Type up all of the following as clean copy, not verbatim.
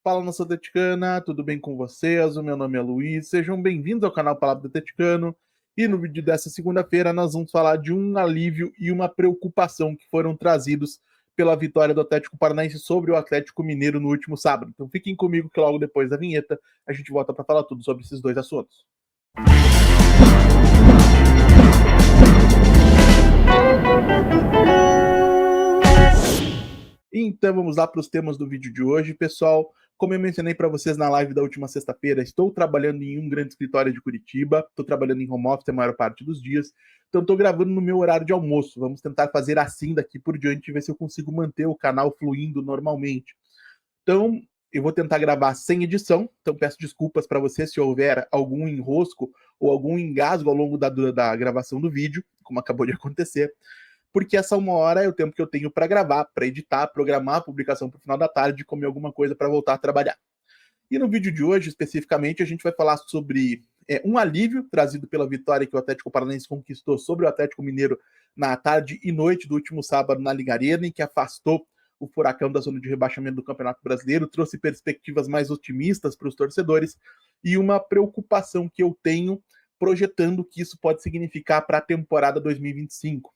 Fala, nação atleticana, tudo bem com vocês? O meu nome é Luiz, sejam bem-vindos ao canal Palavra do Atleticano. E no vídeo dessa segunda-feira nós vamos falar de um alívio e uma preocupação que foram trazidos pela vitória do Atlético Paranaense sobre o Atlético Mineiro no último sábado. Então fiquem comigo que logo depois da vinheta a gente volta para falar tudo sobre esses dois assuntos. Então vamos lá para os temas do vídeo de hoje, pessoal. Como eu mencionei para vocês na live da última sexta-feira, estou trabalhando em um grande escritório de Curitiba, estou trabalhando em home office a maior parte dos dias, então estou gravando no meu horário de almoço. Vamos tentar fazer assim daqui por diante, ver se eu consigo manter o canal fluindo normalmente. Então, eu vou tentar gravar sem edição, então peço desculpas para você se houver algum enrosco ou algum engasgo ao longo da gravação do vídeo, como acabou de acontecer, porque essa 1 hora é o tempo que eu tenho para gravar, para editar, programar a publicação para o final da tarde, comer alguma coisa para voltar a trabalhar. E no vídeo de hoje, especificamente, a gente vai falar sobre um alívio trazido pela vitória que o Atlético Paranaense conquistou sobre o Atlético Mineiro na tarde e noite do último sábado na Liga Arena, em que afastou o Furacão da zona de rebaixamento do Campeonato Brasileiro, trouxe perspectivas mais otimistas para os torcedores e uma preocupação que eu tenho projetando o que isso pode significar para a temporada 2025.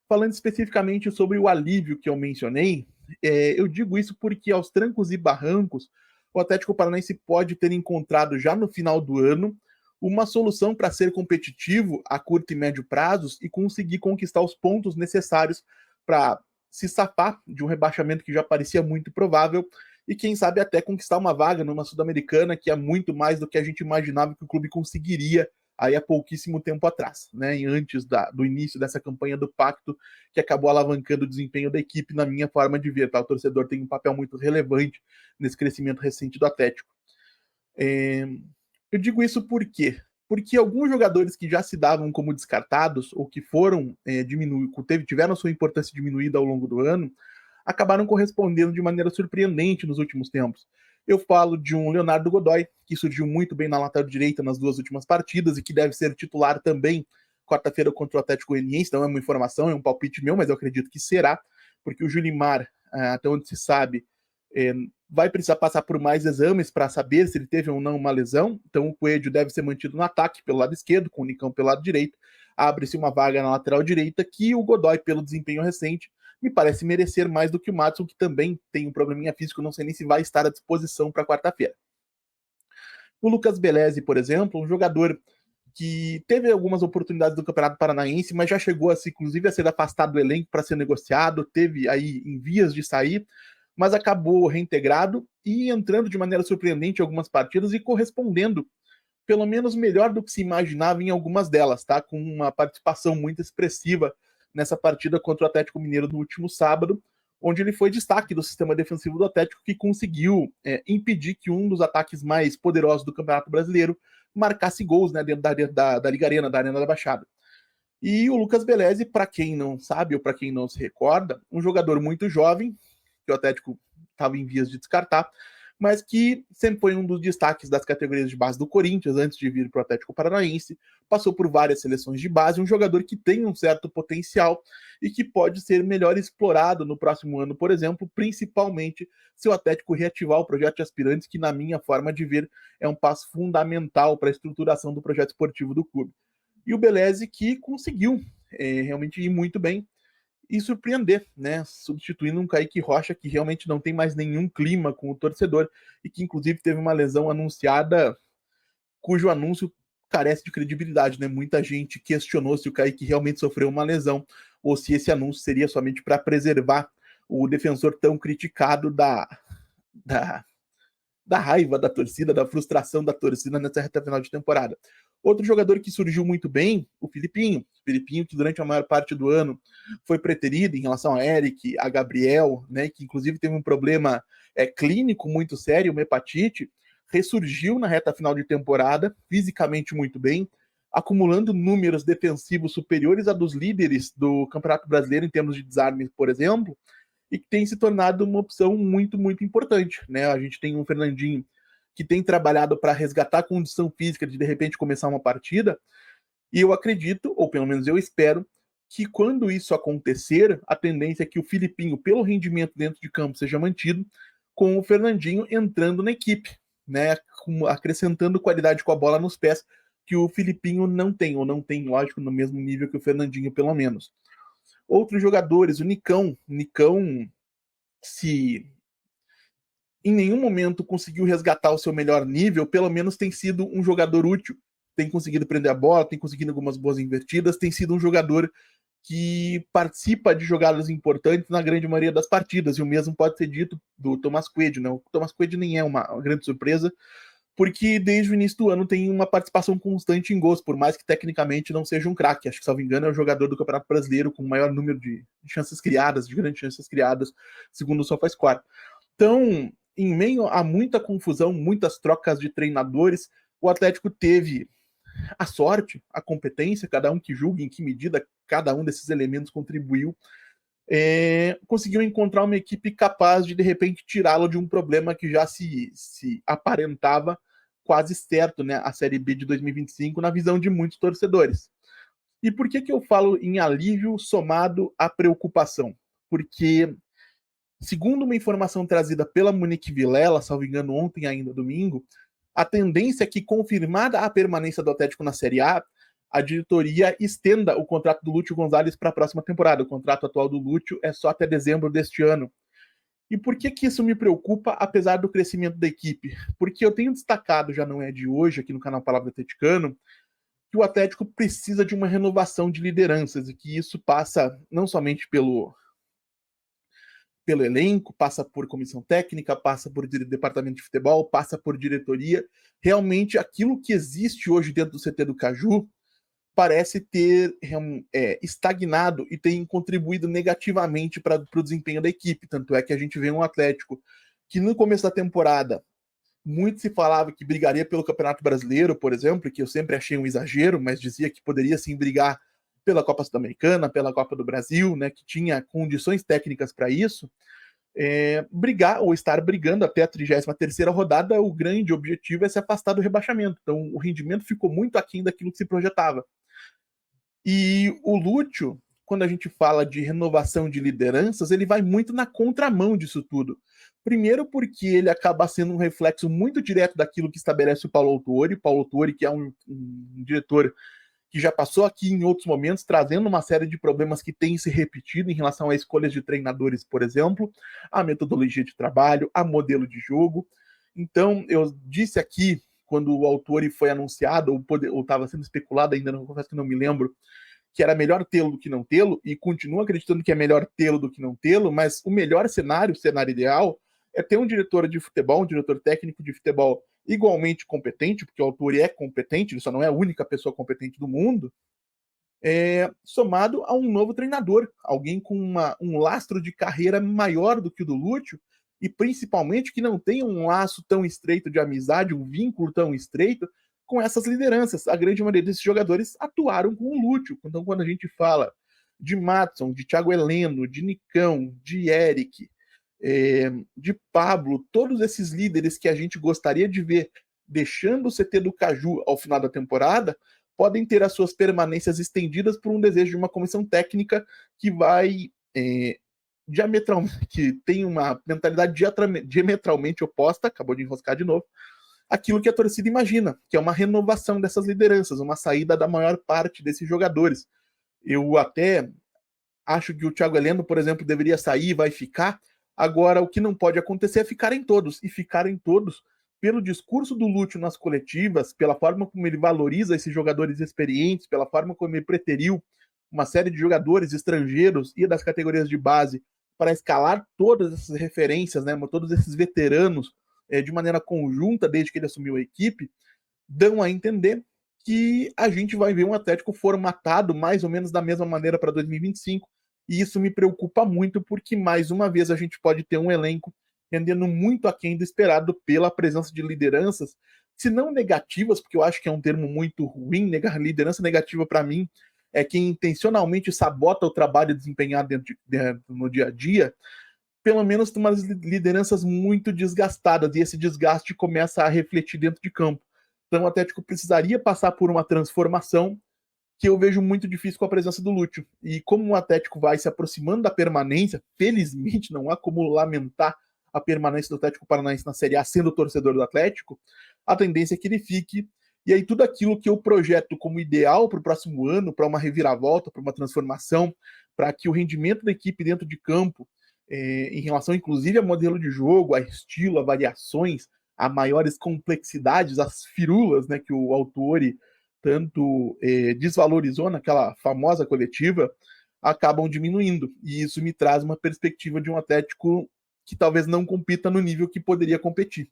Falando especificamente sobre o alívio que eu mencionei, eu digo isso porque aos trancos e barrancos, o Atlético Paranaense pode ter encontrado já no final do ano uma solução para ser competitivo a curto e médio prazos e conseguir conquistar os pontos necessários para se safar de um rebaixamento que já parecia muito provável e quem sabe até conquistar uma vaga numa Sul-Americana, que é muito mais do que a gente imaginava que o clube conseguiria aí há pouquíssimo tempo atrás, né? E antes do início dessa campanha do Pacto, que acabou alavancando o desempenho da equipe, na minha forma de ver. Tá? O torcedor tem um papel muito relevante nesse crescimento recente do Atlético. Eu digo isso por quê? Porque alguns jogadores que já se davam como descartados ou que foram tiveram sua importância diminuída ao longo do ano, acabaram correspondendo de maneira surpreendente nos últimos tempos. Eu falo de um Leonardo Godoy, que surgiu muito bem na lateral direita nas duas últimas partidas e que deve ser titular também quarta-feira contra o Atlético Goianiense. Não é uma informação, é um palpite meu, mas eu acredito que será, porque o Julimar, até onde se sabe, vai precisar passar por mais exames para saber se ele teve ou não uma lesão. Então o Coelho deve ser mantido no ataque pelo lado esquerdo, com o Nicão pelo lado direito. Abre-se uma vaga na lateral direita que o Godoy, pelo desempenho recente, me parece merecer mais do que o Maddison, que também tem um probleminha físico, não sei nem se vai estar à disposição para quarta-feira. O Lucas Belezi, por exemplo, um jogador que teve algumas oportunidades do Campeonato Paranaense, mas já chegou inclusive a ser afastado do elenco para ser negociado, teve aí em vias de sair, mas acabou reintegrado e entrando de maneira surpreendente em algumas partidas e correspondendo pelo menos melhor do que se imaginava em algumas delas, tá? Com uma participação muito expressiva nessa partida contra o Atlético Mineiro no último sábado, onde ele foi destaque do sistema defensivo do Atlético, que conseguiu impedir que um dos ataques mais poderosos do Campeonato Brasileiro marcasse gols, né, dentro da Liga Arena, da Arena da Baixada. E o Lucas Belezi, para quem não sabe ou para quem não se recorda, um jogador muito jovem, que o Atlético estava em vias de descartar, mas que sempre foi um dos destaques das categorias de base do Corinthians, antes de vir para o Atlético Paranaense, passou por várias seleções de base, um jogador que tem um certo potencial e que pode ser melhor explorado no próximo ano, por exemplo, principalmente se o Atlético reativar o projeto de aspirantes, que na minha forma de ver é um passo fundamental para a estruturação do projeto esportivo do clube. E o Belezi que conseguiu realmente ir muito bem e surpreender, né? Substituindo um Kaique Rocha que realmente não tem mais nenhum clima com o torcedor e que inclusive teve uma lesão anunciada cujo anúncio carece de credibilidade, né? Muita gente questionou se o Kaique realmente sofreu uma lesão ou se esse anúncio seria somente para preservar o defensor tão criticado da, da raiva da torcida, da frustração da torcida nessa reta final de temporada. Outro jogador que surgiu muito bem, o Filipinho. O Filipinho, que durante a maior parte do ano foi preterido em relação a Eric, a Gabriel, né, que inclusive teve um problema clínico muito sério, uma hepatite, ressurgiu na reta final de temporada, fisicamente muito bem, acumulando números defensivos superiores a dos líderes do Campeonato Brasileiro em termos de desarme, por exemplo, e que tem se tornado uma opção muito, muito importante, né? A gente tem um Fernandinho que tem trabalhado para resgatar a condição física de repente começar uma partida, e eu acredito, ou pelo menos eu espero, que quando isso acontecer, a tendência é que o Filipinho, pelo rendimento dentro de campo, seja mantido, com o Fernandinho entrando na equipe, né, acrescentando qualidade com a bola nos pés, que o Filipinho não tem, ou não tem, lógico, no mesmo nível que o Fernandinho, pelo menos. Outros jogadores, o Nicão, se em nenhum momento conseguiu resgatar o seu melhor nível, pelo menos tem sido um jogador útil, tem conseguido prender a bola, tem conseguido algumas boas invertidas, tem sido um jogador que participa de jogadas importantes na grande maioria das partidas, e o mesmo pode ser dito do Thomas Coelho, né? O Thomas Coelho nem é uma grande surpresa, porque desde o início do ano tem uma participação constante em gols, por mais que tecnicamente não seja um craque. Acho que, salvo engano, é o jogador do Campeonato Brasileiro com o maior número de chances criadas, de grandes chances criadas, segundo o SofaScore. Então, em meio a muita confusão, muitas trocas de treinadores, o Atlético teve a sorte, a competência, cada um que julgue em que medida cada um desses elementos contribuiu, conseguiu encontrar uma equipe capaz de repente, tirá-lo de um problema que já se aparentava quase certo, né? A Série B de 2025, na visão de muitos torcedores. E por que eu falo em alívio somado à preocupação? Porque, segundo uma informação trazida pela Monique Vilela, salvo engano, ontem ainda, domingo, a tendência é que, confirmada a permanência do Atlético na Série A diretoria estenda o contrato do Lúcio Gonzalez para a próxima temporada. O contrato atual do Lúcio é só até dezembro deste ano. E por que isso me preocupa, apesar do crescimento da equipe? Porque eu tenho destacado, já não é de hoje, aqui no canal Palavra Atleticano, que o Atlético precisa de uma renovação de lideranças, e que isso passa não somente pelo elenco, passa por comissão técnica, passa por departamento de futebol, passa por diretoria. Realmente, aquilo que existe hoje dentro do CT do Caju parece ter estagnado e tem contribuído negativamente para o desempenho da equipe. Tanto é que a gente vê um Atlético que no começo da temporada muito se falava que brigaria pelo Campeonato Brasileiro, por exemplo, que eu sempre achei um exagero, mas dizia que poderia sim brigar pela Copa Sul-Americana, pela Copa do Brasil, né, que tinha condições técnicas para isso. Brigar ou estar brigando até a 33ª rodada, o grande objetivo é se afastar do rebaixamento. Então o rendimento ficou muito aquém daquilo que se projetava. E o Lúcio, quando a gente fala de renovação de lideranças, ele vai muito na contramão disso tudo. Primeiro porque ele acaba sendo um reflexo muito direto daquilo que estabelece o Paulo Autuori. Paulo Autuori, que é um diretor que já passou aqui em outros momentos, trazendo uma série de problemas que têm se repetido em relação a escolhas de treinadores, por exemplo, a metodologia de trabalho, a modelo de jogo. Então, eu disse aqui, quando o Autuori foi anunciado, ou estava sendo especulado, ainda não confesso que não me lembro, que era melhor tê-lo do que não tê-lo, e continuo acreditando que é melhor tê-lo do que não tê-lo, mas o melhor cenário, o cenário ideal, é ter um diretor de futebol, um diretor técnico de futebol igualmente competente, porque o Autuori é competente, ele só não é a única pessoa competente do mundo, somado a um novo treinador, alguém com um lastro de carreira maior do que o do Lúcio, e principalmente que não tenha um laço tão estreito de amizade, um vínculo tão estreito com essas lideranças. A grande maioria desses jogadores atuaram com o Lúcio. Então, quando a gente fala de Matson, de Thiago Heleno, de Nicão, de Eric, de Pablo, todos esses líderes que a gente gostaria de ver deixando o CT do Caju ao final da temporada, podem ter as suas permanências estendidas por um desejo de uma comissão técnica que vai diametralmente, que tem uma mentalidade diametralmente oposta, acabou de enroscar de novo, aquilo que a torcida imagina, que é uma renovação dessas lideranças, uma saída da maior parte desses jogadores. Eu até acho que o Thiago Heleno, por exemplo, deveria sair, vai ficar. Agora, o que não pode acontecer é ficarem todos, e ficarem todos pelo discurso do Lúcio nas coletivas, pela forma como ele valoriza esses jogadores experientes, pela forma como ele preteriu uma série de jogadores estrangeiros e das categorias de base para escalar todas essas referências, né, todos esses veteranos de maneira conjunta desde que ele assumiu a equipe, dão a entender que a gente vai ver um Atlético formatado mais ou menos da mesma maneira para 2025, e isso me preocupa muito porque mais uma vez a gente pode ter um elenco rendendo muito aquém do esperado pela presença de lideranças, se não negativas, porque eu acho que é um termo muito ruim, liderança negativa para mim é quem intencionalmente sabota o trabalho desempenhado no dia a dia, pelo menos tem umas lideranças muito desgastadas, e esse desgaste começa a refletir dentro de campo. Então o Atlético precisaria passar por uma transformação que eu vejo muito difícil com a presença do Lúcio. E como o Atlético vai se aproximando da permanência, felizmente não há como lamentar a permanência do Atlético Paranaense na Série A sendo torcedor do Atlético, a tendência é que ele fique. E aí tudo aquilo que eu projeto como ideal para o próximo ano, para uma reviravolta, para uma transformação, para que o rendimento da equipe dentro de campo, em relação inclusive a modelo de jogo, a estilo, a variações, a maiores complexidades, as firulas, né, que o Autuori tanto desvalorizou naquela famosa coletiva, acabam diminuindo. E isso me traz uma perspectiva de um Atlético que talvez não compita no nível que poderia competir.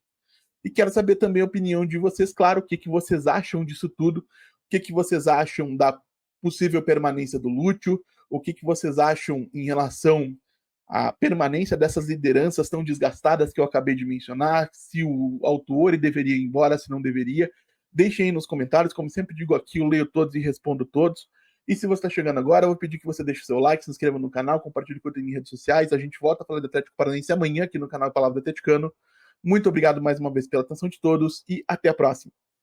E quero saber também a opinião de vocês, claro, o que, que vocês acham disso tudo, o que, que vocês acham da possível permanência do Lúcio, o que, que vocês acham em relação à permanência dessas lideranças tão desgastadas que eu acabei de mencionar, se o Autuori deveria ir embora, se não deveria. Deixem aí nos comentários, como sempre digo aqui, eu leio todos e respondo todos. E se você está chegando agora, eu vou pedir que você deixe o seu like, se inscreva no canal, compartilhe com em redes sociais. A gente volta a falar do Atlético Paranaense amanhã aqui no canal Palavra do Atleticano. Muito obrigado mais uma vez pela atenção de todos e até a próxima.